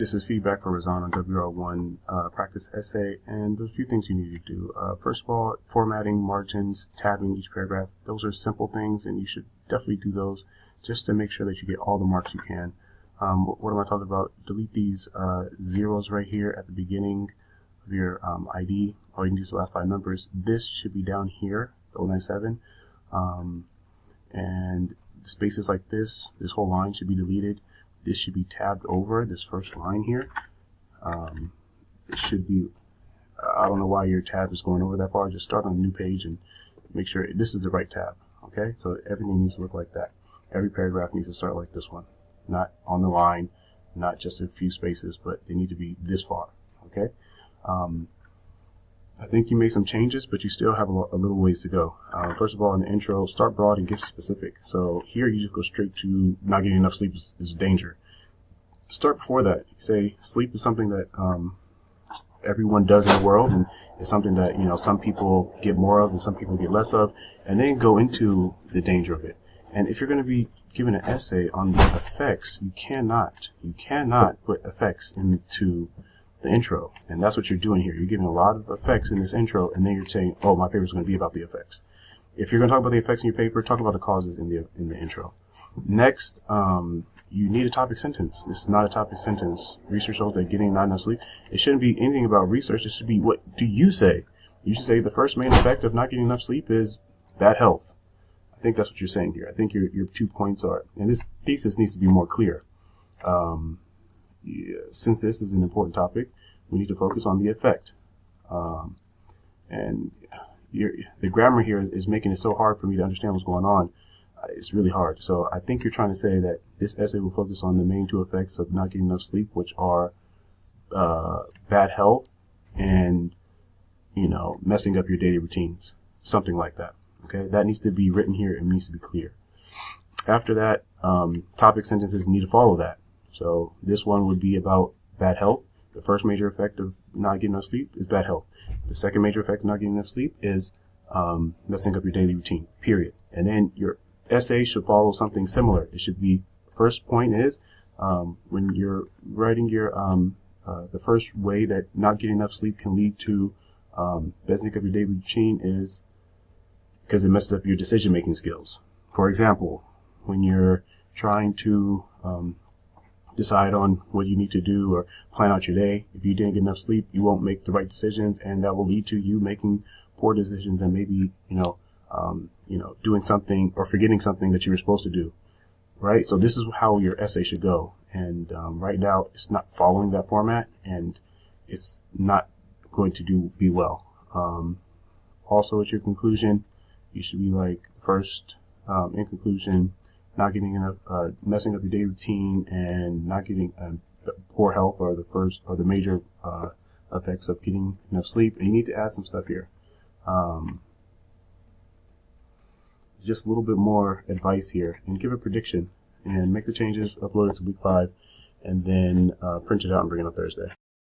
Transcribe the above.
This is feedback for Razan on WR1 practice essay, and there's a few things you need to do. First of all, formatting, margins, tabbing each paragraph. Those are simple things, and you should definitely do those just to make sure that you get all the marks you can. What am I talking about? Delete these zeros right here at the beginning of your ID. All you need is the last 5 numbers. This should be down here, the 097, and the spaces like this whole line should be deleted. This should be tabbed over, this first line here. It should be, I don't know why your tab is going over that far. Just start on a new page and make sure this is the right tab. Okay, so everything needs to look like that. Every paragraph needs to start like this one. Not on the line, not just a few spaces, but they need to be this far. Okay. I think you made some changes, but you still have a little ways to go. First of all, in the intro, start broad and get specific. So here you just go straight to not getting enough sleep is a danger. Start before that. You say sleep is something that everyone does in the world, and it's something that some people get more of and some people get less of, and then go into the danger of it. And if you're going to be given an essay on the effects, you cannot put effects into the intro, and that's what you're doing here. You're giving a lot of effects in this intro, and then you're saying, oh, my paper is going to be about the effects. If you're going to talk about the effects in your paper, talk about the causes in the intro. Next, you need a topic sentence. This is not a topic sentence. Research shows that getting not enough sleep, it shouldn't be anything about research. It should be, what do you say? You should say the first main effect of not getting enough sleep is bad health. I think that's what you're saying here. I think your 2 points are, and this thesis needs to be more clear. Since this is an important topic, we need to focus on the effect. And the grammar here is making it so hard for me to understand what's going on. It's really hard. So I think you're trying to say that this essay will focus on the main 2 effects of not getting enough sleep, which are bad health and messing up your daily routines, something like that. Okay, that needs to be written here. It needs to be clear. After that, topic sentences need to follow that. So this one would be about bad health. The first major effect of not getting enough sleep is bad health. The second major effect of not getting enough sleep is messing up your daily routine, period. And then your essay should follow something similar. It should be, first point is, when you're writing your, the first way that not getting enough sleep can lead to messing up your daily routine is because it messes up your decision-making skills. For example, when you're trying to decide on what you need to do or plan out your day, if you didn't get enough sleep, you won't make the right decisions, and that will lead to you making poor decisions and maybe doing something or forgetting something that you were supposed to do. Right? So this is how your essay should go, and right now it's not following that format, and it's not going to be well. Also, at your conclusion, you should be like, first, in conclusion, not getting enough, messing up your daily routine and not getting poor health are the major effects of getting enough sleep. And you need to add some stuff here. Just a little bit more advice here, and give a prediction and make the changes, upload it to week 5, and then print it out and bring it on Thursday.